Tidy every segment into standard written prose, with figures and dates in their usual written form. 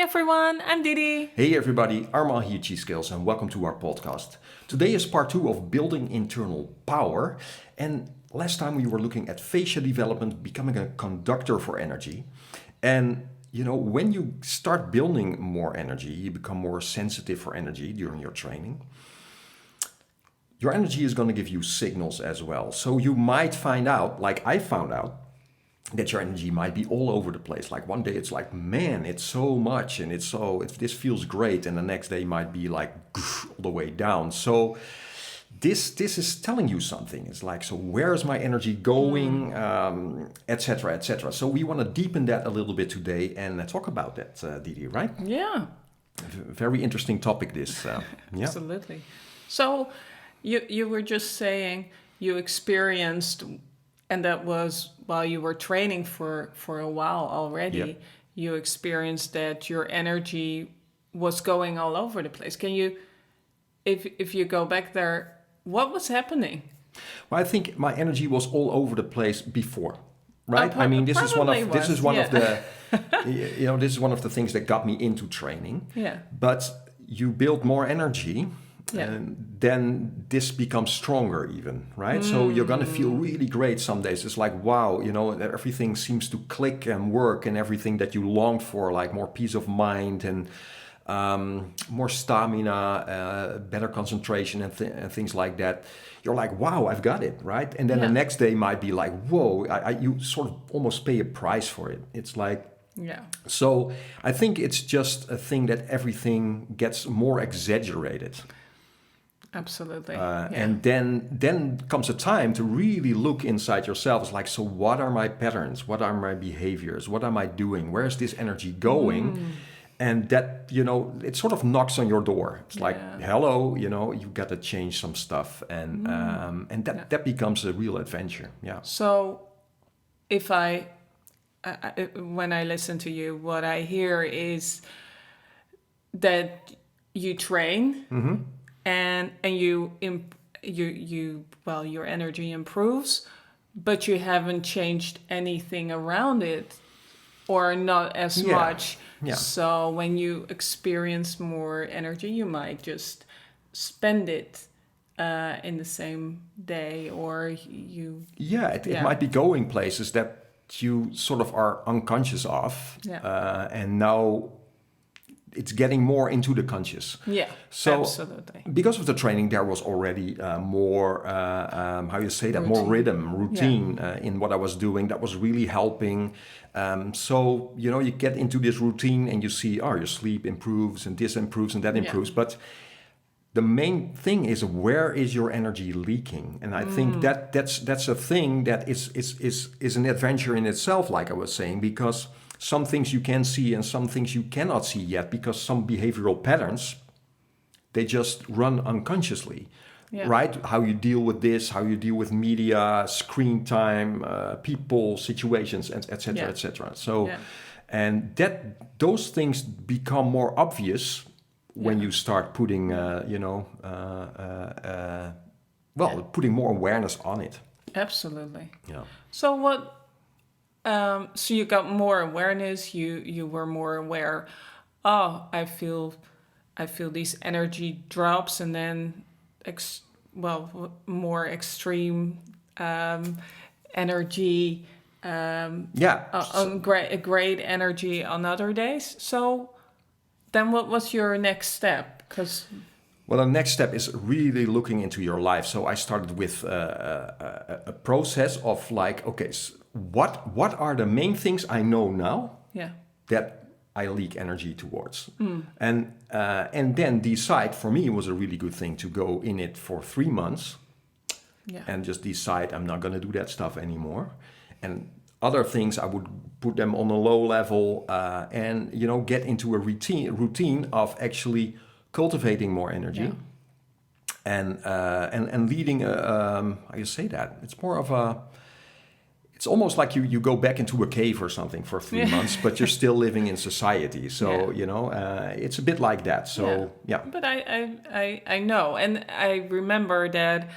everyone, I'm Didi. Hey everybody, Arma here, Chi Skills, and welcome to our podcast. Today is part 2 of building internal power. And last time we were looking at fascia development, becoming a conductor for energy. And when you start building more energy, you become more sensitive for energy during your training. Your energy is going to give you signals as well. So you might find out, like I found out, that your energy might be all over the place. Like one day it's like, man, it's so much and this feels great. And the next day might be like all the way down. So this is telling you something. It's like, so where is my energy going, etc., etc. So we want to deepen that a little bit today and talk about that, Didi, right? Yeah. Very interesting topic, this. Yeah. Absolutely. So you were just saying you experienced, and that was while you were training for a while already, Yep. you experienced that your energy was going all over the place. Can you, if you go back there, what was happening? Well, I think my energy was all over the place before, right? I mean, this is one probably of this was, is one yeah. of the this is one of the things that got me into training. Yeah. But you build more energy, Yeah. and then this becomes stronger even, right? So you're gonna feel really great some days. It's like, wow, everything seems to click and work, and everything that you longed for, like more peace of mind and more stamina, better concentration, and things like that. You're like, wow, I've got it, right? And then the next day might be like, whoa, you sort of almost pay a price for it. It's like, Yeah. so I think it's just a thing that everything gets more exaggerated. Absolutely. And then comes a time to really look inside yourself. It's like, so what are my patterns? What are my behaviors? What am I doing? Where's this energy going? And that, it sort of knocks on your door. It's like, hello, you got to change some stuff. And that becomes a real adventure. Yeah. So if when I listen to you, what I hear is that you train and your energy improves, but you haven't changed anything around it, or not as much. Yeah. So when you experience more energy, you might just spend it in the same day, or you. Yeah, it might be going places that you sort of are unconscious of. Yeah. And now it's getting more into the conscious. Yeah, so absolutely. Because of the training, there was already more, more routine in what I was doing. That was really helping. So you get into this routine and you see, your sleep improves and this improves and that improves. But the main thing is, where is your energy leaking? And I think that's a thing that is an adventure in itself, like I was saying, because some things you can see and some things you cannot see yet, because some behavioral patterns, they just run unconsciously, right? How you deal with this, how you deal with media, screen time, people, situations, etc., etc. So, and those things become more obvious when you start putting, putting more awareness on it. Absolutely. Yeah. So what? So you got more awareness. You were more aware. Oh, I feel these energy drops, and then more extreme energy. Great energy on other days. So then, what was your next step? Well, the next step is really looking into your life. So I started with a process of like, okay, what are the main things I know now that I leak energy towards? And then decide. For me, it was a really good thing to go in it for 3 months and just decide I'm not going to do that stuff anymore. And other things, I would put them on a low level and get into a routine of actually cultivating more energy and leading how you say that? It's more of a, it's almost like you go back into a cave or something for 3 months, but you're still living in society. So it's a bit like that. So But I know, and I remember that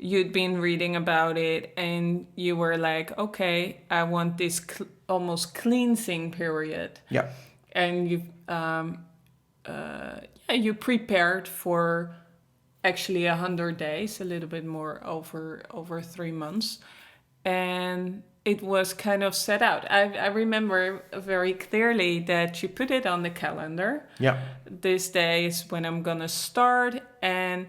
you'd been reading about it, and you were like, okay, I want this almost cleansing period. Yeah. and you prepared for actually 100 days, a little bit more over 3 months, and it was kind of set out. I remember very clearly that you put it on the calendar. Yeah. This day is when I'm gonna start, and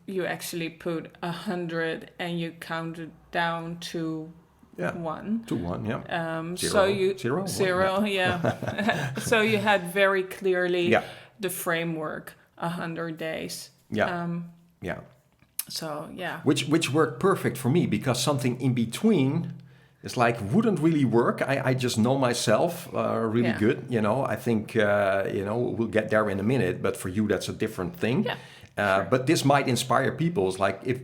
you actually put 100 and you counted down to Yeah. 1. To 1, yeah. So you Zero? zero, yeah. So you had very clearly Yeah. the framework, 100 days. Yeah. Yeah. So yeah. Which worked perfect for me, because something in between is like wouldn't really work. I just know myself really Yeah. good. I think we'll get there in a minute. But for you, that's a different thing. Yeah. Sure. But this might inspire people. It's like if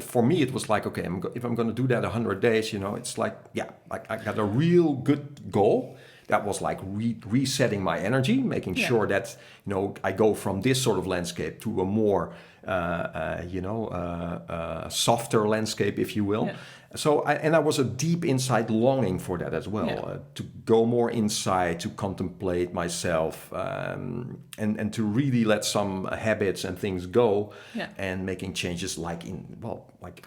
for me, it was like, okay, if I'm going to do that 100 days, it's like, yeah, I got a real good goal. That was like resetting my energy, making sure that I go from this sort of landscape to a more softer landscape, if you will. Yeah. So I was a deep inside longing for that as well, Yeah. to go more inside, to contemplate myself, and to really let some habits and things go, Yeah. and making changes like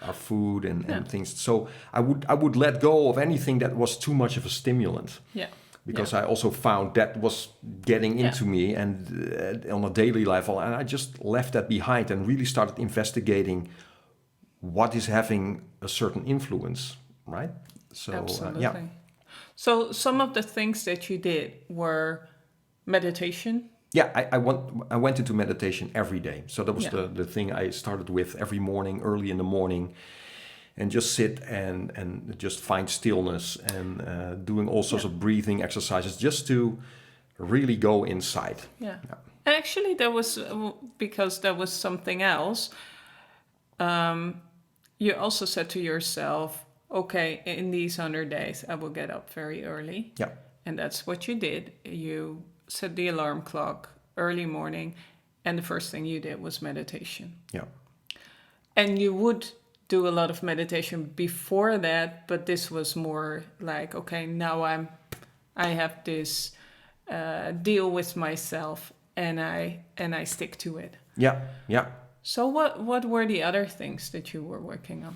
our food and things. So I would let go of anything that was too much of a stimulant. Yeah. Because I also found that was getting into me, and on a daily level, and I just left that behind and really started investigating what is having a certain influence, right? So Absolutely. So some of the things that you did were meditation. Yeah, I went into meditation every day. So that was Yeah. the thing I started with every morning, early in the morning, and just sit and just find stillness, and doing all sorts of breathing exercises just to really go inside. Yeah. Actually, there was because there was something else. You also said to yourself, okay, in these 100 days, I will get up very early. Yeah. And that's what you did. You set the alarm clock early morning, and the first thing you did was meditation. Yeah. And you would do a lot of meditation before that, but this was more like, okay, now I have this deal with myself, and I stick to it. Yeah. Yeah. So what were the other things that you were working on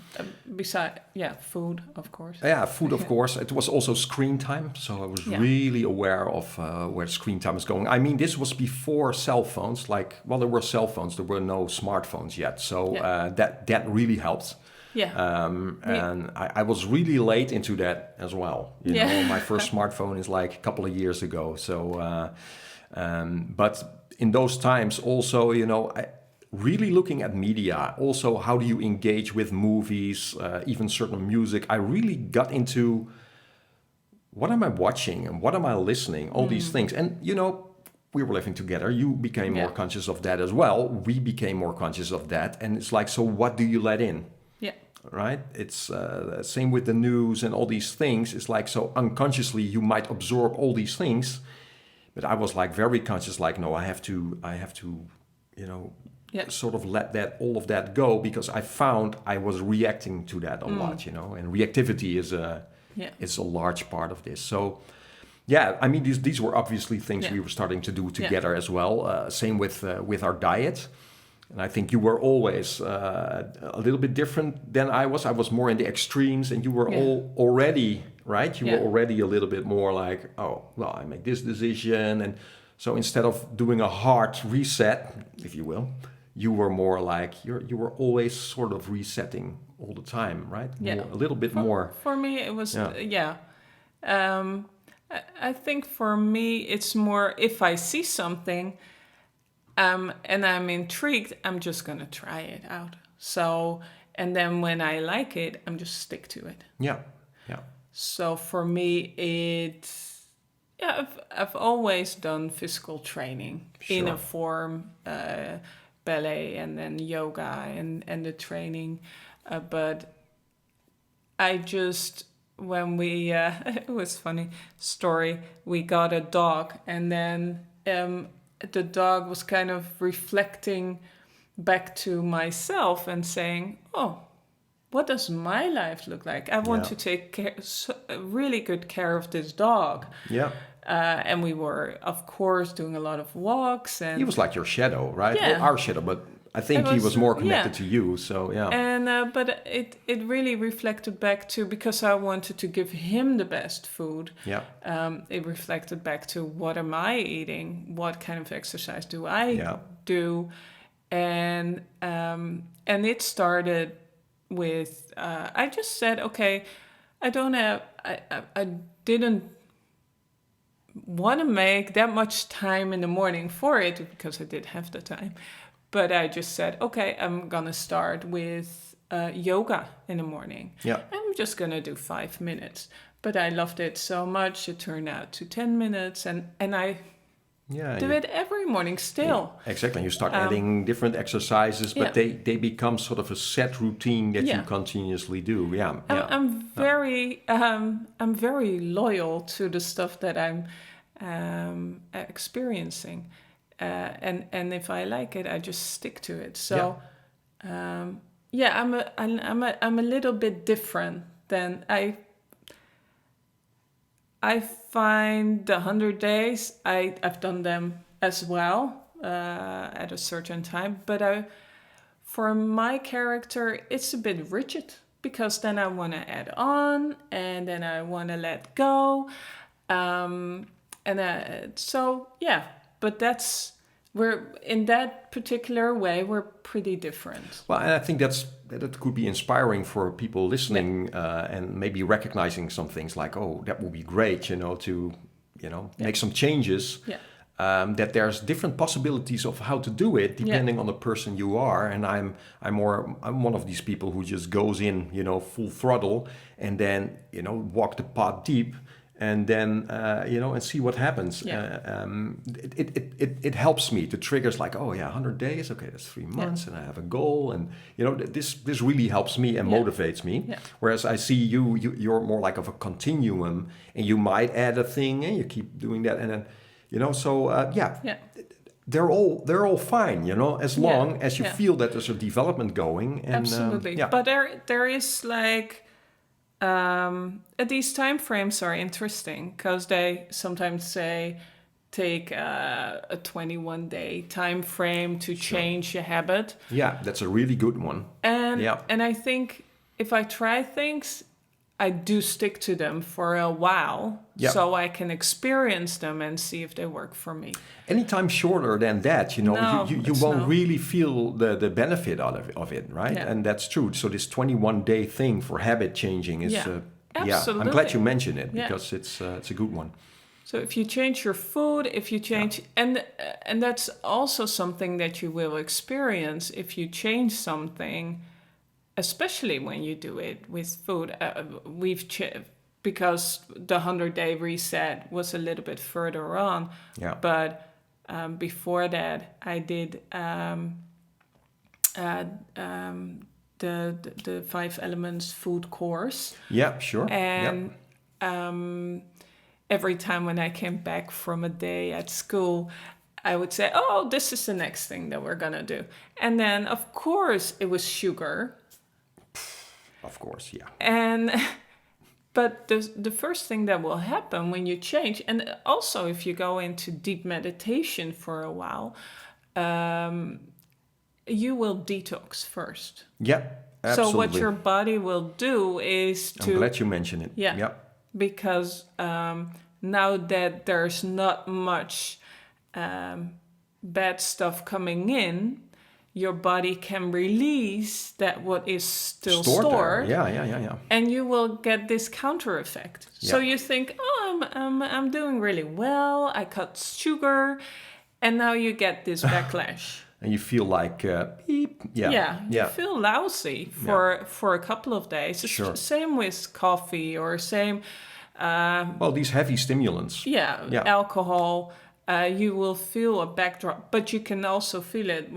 besides food, of course? Yeah, food, of course. It was also screen time, so I was really aware of where screen time is going. I mean, this was before cell phones. There were cell phones, there were no smartphones yet, so that really helped. Yeah. And I was really late into that as well. My first smartphone is like a couple of years ago. So, but in those times also, really looking at media, also how do you engage with movies, even certain music. I really got into what am I watching and what am I listening, all these things. And, we were living together. You became more conscious of that as well. We became more conscious of that. And it's like, so what do you let in? Yeah. Right? It's same with the news and all these things. It's like, so unconsciously you might absorb all these things. But I was like very conscious, like, no, I have to, sort of let all of that go, because I found I was reacting to that a lot, and reactivity is a large part of this. So, I mean, these were obviously things we were starting to do together as well. Same with our diet. And I think you were always a little bit different than I was. I was more in the extremes, and you were already, right? You were already a little bit more like, oh, well, I make this decision. And so instead of doing a hard reset, if you will, you were more like, you were always sort of resetting all the time, right? Yeah. A little bit more. For me, it was, I think for me, it's more if I see something and I'm intrigued, I'm just going to try it out. So, and then when I like it, I'm just stick to it. Yeah, yeah. So for me, I've always done physical training in a form, ballet and then yoga and the training. But I just, when we, it was funny story, we got a dog, and then the dog was kind of reflecting back to myself and saying, oh, what does my life look like? I want to take really good care of this dog. Yeah. And we were, of course, doing a lot of walks. And he was like your shadow, right? Yeah. Well, our shadow, but I think he was more connected to you. So yeah. And but it really reflected back to, because I wanted to give him the best food. Yeah. It reflected back to, what am I eating? What kind of exercise do I do? And it started with I just said, okay, I didn't want to make that much time in the morning for it, because I did have the time. But I just said, okay, I'm going to start with yoga in the morning. Yeah. I'm just going to do 5 minutes. But I loved it so much, it turned out to 10 minutes. And I do it every morning still. Yeah, exactly. You start adding different exercises, but they become sort of a set routine that you continuously do. Yeah. I'm very loyal to the stuff that I'm experiencing. And if I like it, I just stick to it. So, I'm a little bit different than I find the 100 days. I've done them as well at a certain time, but for my character, it's a bit rigid, because then I want to add on, and then I want to let go, But we're in that particular way, we're pretty different. Well, and I think that could be inspiring for people listening, and maybe recognizing some things like, oh, that would be great, to make some changes. Yeah. That there's different possibilities of how to do it depending on the person you are. And I'm one of these people who just goes in, full throttle, and then walk the path deep. And then and see what happens. Yeah. It helps me to triggers like, 100 days, okay, that's 3 months, and I have a goal, and this really helps me and motivates me. Yeah. Whereas I see you're more like of a continuum, and you might add a thing, and you keep doing that, and then they're all fine, as long as you feel that there's a development going. And, absolutely, but there is like. These time frames are interesting, because they sometimes say take a 21-day time frame to change a habit. Yeah, that's a really good one. And I think if I try things, I do stick to them for a while, so I can experience them and see if they work for me. Anytime shorter than that, you won't really feel the benefit of it, right? Yeah. And that's true. So this 21-day thing for habit changing is, absolutely. I'm glad you mentioned it, because it's a good one. So if you change your food, if you change, and that's also something that you will experience if you change something. Especially when you do it with food, because the 100-day reset was a little bit further on. Yeah. But before that, I did the 5 elements food course. Yeah, sure. And every time when I came back from a day at school, I would say, "Oh, this is the next thing that we're gonna do," and then of course it was sugar. Of course, yeah. But the first thing that will happen when you change, and also if you go into deep meditation for a while, you will detox first. Yeah, absolutely. So what your body will do is to... I'm glad you mentioned it. Yeah. Because now that there's not much bad stuff coming in, your body can release that what is still stored. Yeah. And you will get this counter effect. Yeah. So you think, I'm doing really well. I cut sugar, and now you get this backlash. And you feel like beep. You feel lousy for a couple of days. Sure. Same with coffee or same. These heavy stimulants. Yeah. Alcohol. You will feel a backdrop, but you can also feel it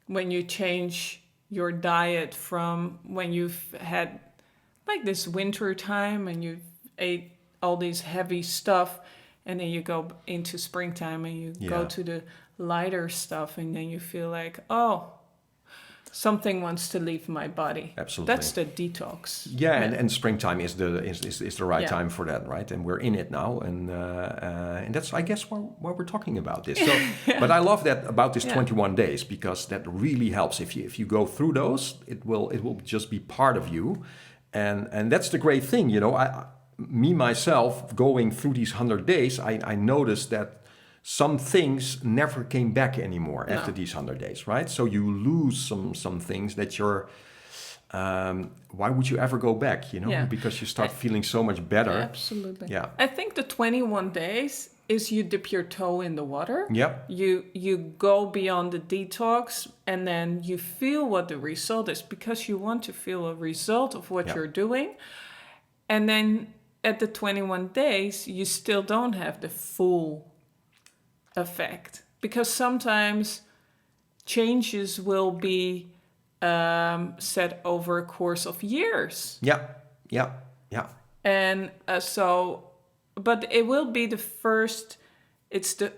when you change your diet from when you've had like this winter time and you ate all these heavy stuff, and then you go into springtime and you go to the lighter stuff, and then you feel like, something wants to leave my body. Absolutely. That's the detox. Yeah, and springtime is the right Yeah. time for that, right? And we're in it now, and that's, I guess, why we're talking about this. So, but I love that about this 21 days, because that really helps. If you go through those, it will just be part of you, and that's the great thing, you know. Me myself going through these 100 days, I noticed that some things never came back anymore after these 100 days, right? So you lose some things that you're. Why would you ever go back? You know, Yeah. because you start feeling so much better. Absolutely. Yeah. I think the 21 days is you dip your toe in the water. Yep. You go beyond the detox, and then you feel what the result is, because you want to feel a result of what you're doing. And then at the 21 days, you still don't have the full effect, because sometimes changes will be set over a course of years. Yeah. And but it will be the first, it's the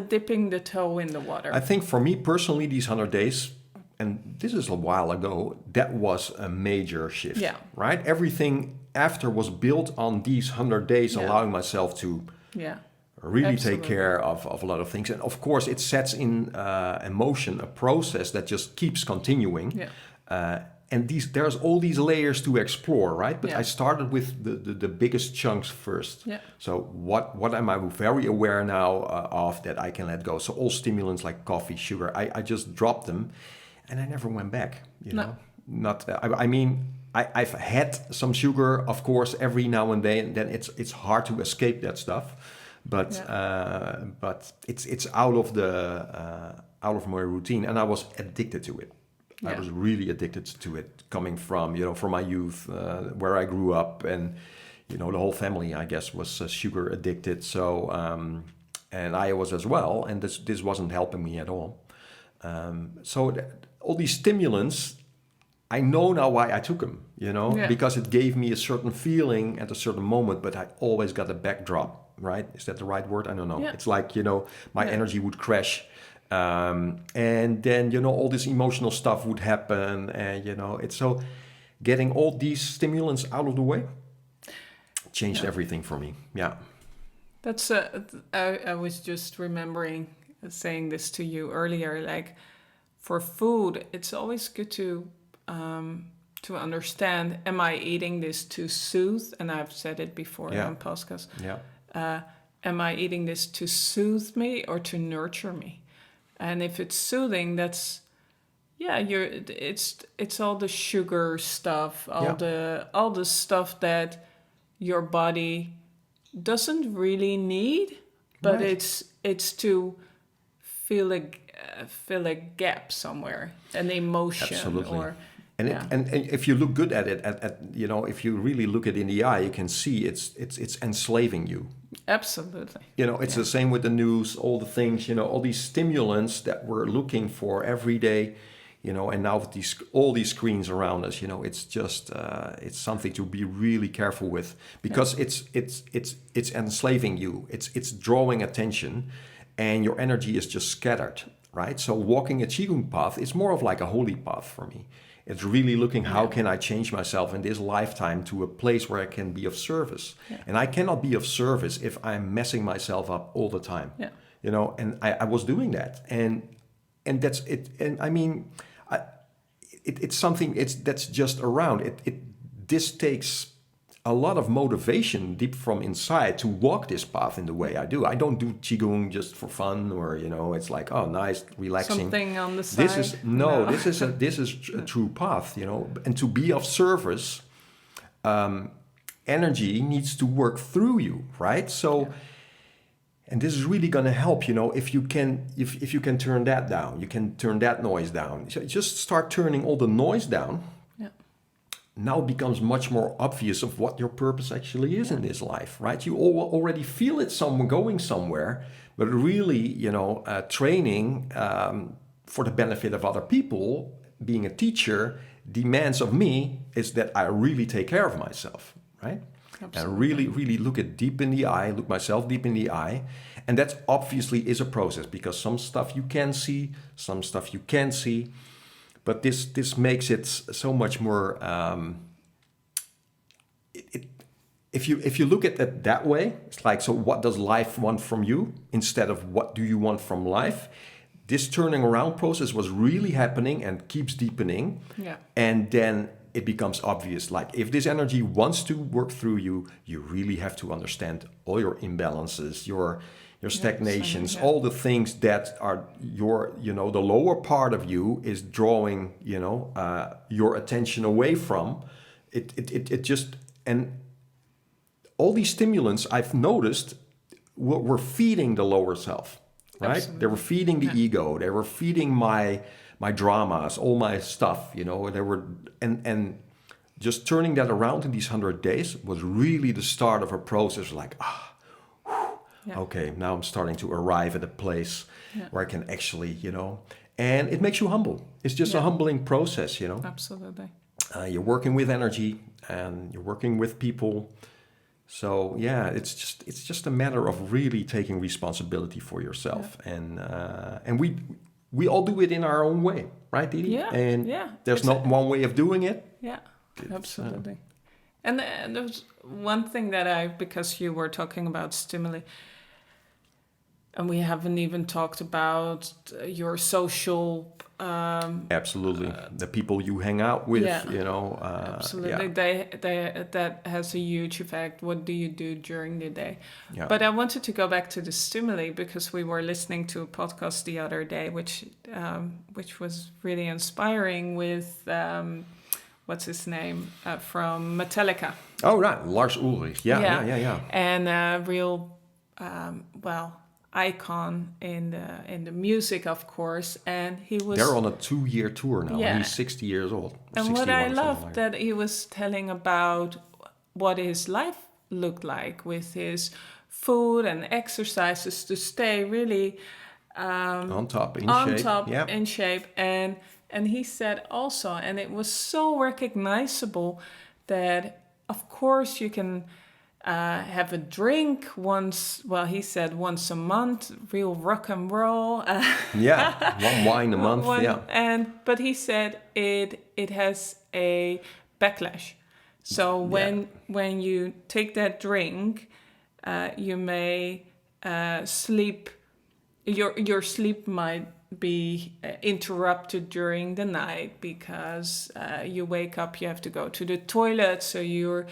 dipping the toe in the water. I think for me personally, these 100 days, and this is a while ago, that was a major shift. Yeah. Right? Everything after was built on these 100 days, allowing myself to really take care of a lot of things. And of course, it sets in motion a process that just keeps continuing. Yeah. And there's all these layers to explore, right? But I started with the biggest chunks first. Yeah. So what am I very aware now of that I can let go? So all stimulants like coffee, sugar, I just dropped them, and I never went back. You know, not. I mean, I've had some sugar, of course, every now and then it's hard to escape that stuff. But it's out of my routine, and I was addicted to it. I was really addicted to it, coming from from my youth, where I grew up, and the whole family, I guess, was sugar addicted. So and I was as well, and this wasn't helping me at all. So all these stimulants, I know now why I took them, because it gave me a certain feeling at a certain moment, but I always got a backdrop. Right? Is that the right word? I don't know. Yeah. It's like, my energy would crash. And then, all this emotional stuff would happen. And, it's so getting all these stimulants out of the way changed everything for me. Yeah. That's, I was just remembering saying this to you earlier, like for food, it's always good to understand, am I eating this to soothe? And I've said it before on podcasts. Yeah. Am I eating this to soothe me or to nurture me? And if it's soothing, that's it's all the sugar stuff, all the stuff that your body doesn't really need, but it's to fill a gap somewhere, an emotion. Absolutely. And if you look good at it, if you really look it in the eye, you can see it's enslaving you. Absolutely. It's the same with the news, all the things, all these stimulants that we're looking for every day, and now with all these screens around us, it's just it's something to be really careful with, because it's enslaving you. It's drawing attention, and your energy is just scattered, right? So walking a Qigong path is more of like a holy path for me. It's really looking, how can I change myself in this lifetime to a place where I can be of service? Yeah. And I cannot be of service if I'm messing myself up all the time. Yeah. And I was doing that. And that's it. And I mean, it's something that's just around. This takes a lot of motivation deep from inside to walk this path in the way I do. I don't do Qigong just for fun, or it's like, oh, nice, relaxing. Something on the side. This is a true path, And to be of service, energy needs to work through you, right? So, and this is really going to help, if you can turn that down, you can turn that noise down. So just start turning all the noise down. Now it becomes much more obvious of what your purpose actually is in this life, right? You already feel it going somewhere, but really, training for the benefit of other people, being a teacher, demands of me is that I really take care of myself, right? Absolutely. And really, really look myself deep in the eye. And that obviously is a process, because some stuff you can see, some stuff you can't see. But this makes it so much more. If you look at it that way, it's like, so what does life want from you instead of what do you want from life? This turning around process was really happening and keeps deepening. Yeah. And then it becomes obvious, like if this energy wants to work through you, you really have to understand all your imbalances, your stagnations, Yeah. all the things that are your, the lower part of you is drawing, your attention away from. It just, and all these stimulants I've noticed were feeding the lower self, right? Absolutely. They were feeding the ego. They were feeding my dramas, all my stuff, They were, and just turning that around in these 100 days was really the start of a process. Like, okay, now I'm starting to arrive at a place where I can actually, and it makes you humble. It's just a humbling process, Absolutely. You're working with energy and you're working with people. So yeah, it's just a matter of really taking responsibility for yourself, and we all do it in our own way, right, Didi? Yeah, and there's not one way of doing it. Yeah, absolutely. And there's one thing that because you were talking about stimuli, and we haven't even talked about your social. Absolutely, the people you hang out with, absolutely, they that has a huge effect. What do you do during the day? Yeah. But I wanted to go back to the stimuli because we were listening to a podcast the other day, which was really inspiring with what's his name from Metallica. Oh right, Lars Ulrich. Yeah. And a real icon in the music, of course, and he was. They're on a 2-year tour now. Yeah. And he's 60 years old. And what I loved that he was telling about what his life looked like with his food and exercises to stay really on top, in shape, and he said also, and it was so recognizable that of course you can. Have a drink once a month, real rock and roll. One wine a month, But he said it has a backlash. So when you take that drink, you may sleep. Your sleep might be interrupted during the night because you wake up, you have to go to the toilet, so you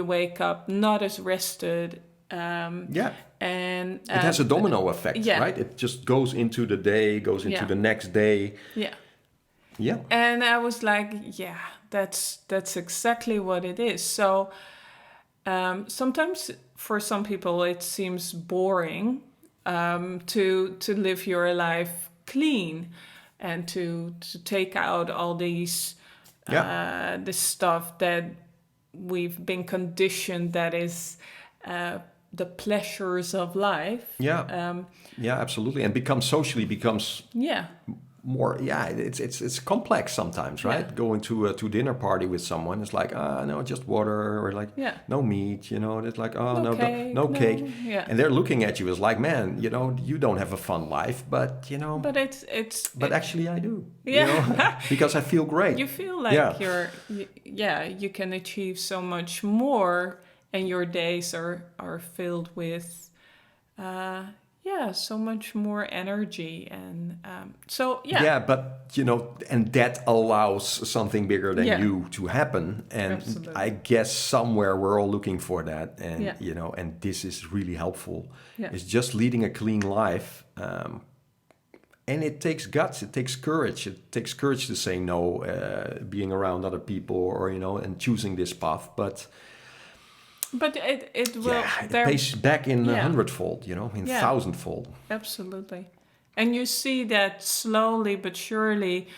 wake up not as rested. And it has a domino effect, right? It just goes into the day, goes into the next day. Yeah. And I was like, that's exactly what it is. So sometimes for some people it seems boring to live your life clean and to take out all these this stuff that we've been conditioned that is the pleasures of life. Absolutely, and socially becomes more. It's complex sometimes, right? Going to a dinner party with someone, it's like no, just water, or like no meat, it's like no cake. And they're looking at you as like, man, you don't have a fun life, but but actually I do, because I feel great. You feel like you can achieve so much more, and your days are filled with so much more energy, and but and that allows something bigger than you to happen, and absolutely. I guess somewhere we're all looking for that, and and this is really helpful. It's just leading a clean life, and it takes guts, it takes courage to say no, being around other people, or and choosing this path, but it will. It pays back in 100-fold, in 1,000-fold. Absolutely, and you see that slowly but surely.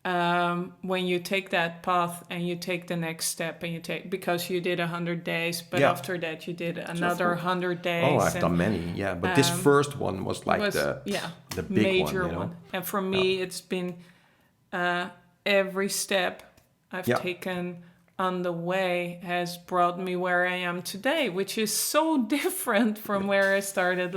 When you take that path and you take the next step, and because you did 100 days, but after that you did another 100 days. Oh, I've done many, but this first one was like the big major one. And for me, it's been every step I've taken on the way has brought me where I am today, which is so different from where I started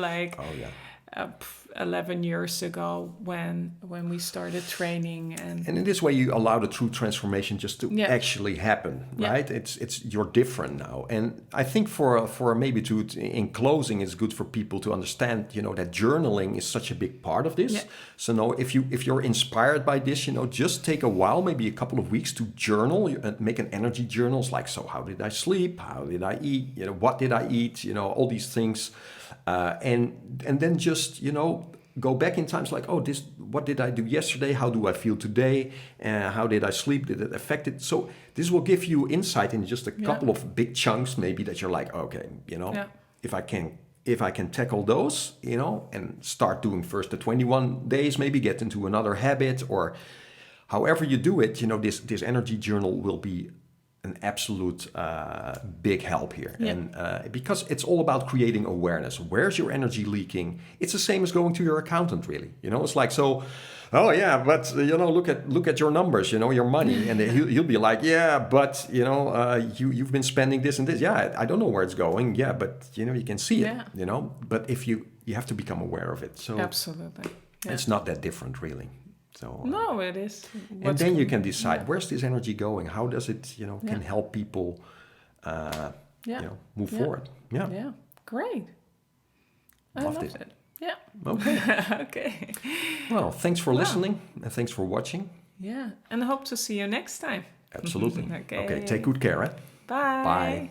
11 years ago when we started training. And in this way, you allow the true transformation just to actually happen, right? It's you're different now. And I think for maybe in closing, it's good for people to understand, that journaling is such a big part of this. So now if you're inspired by this, just take a while, maybe a couple of weeks to journal and make an energy journal. It's like, so how did I sleep? How did I eat? What did I eat? All these things. And then just, go back in times like, what did I do yesterday? How do I feel today? How did I sleep? Did it affect it? So this will give you insight in just a couple of big chunks, maybe, that you're like, okay, if I can tackle those, and start doing first the 21 days, maybe get into another habit, or however you do it, this energy journal will be an absolute big help here. And because it's all about creating awareness. Where's your energy leaking? It's the same as going to your accountant, really. It's like, so, but look at your numbers, your money, and he'll be like, but you've been spending this and this. I don't know where it's going. But you can see it. But if you have to become aware of it. So absolutely, it's not that different, really. So, no, it is. And then you can decide, where's this energy going? How does it, can help people, move forward? Yeah. Great. I love it. Yeah. Okay. Okay. Well, thanks for listening and thanks for watching. Yeah. And I hope to see you next time. Absolutely. Okay. Take good care. Bye. Bye.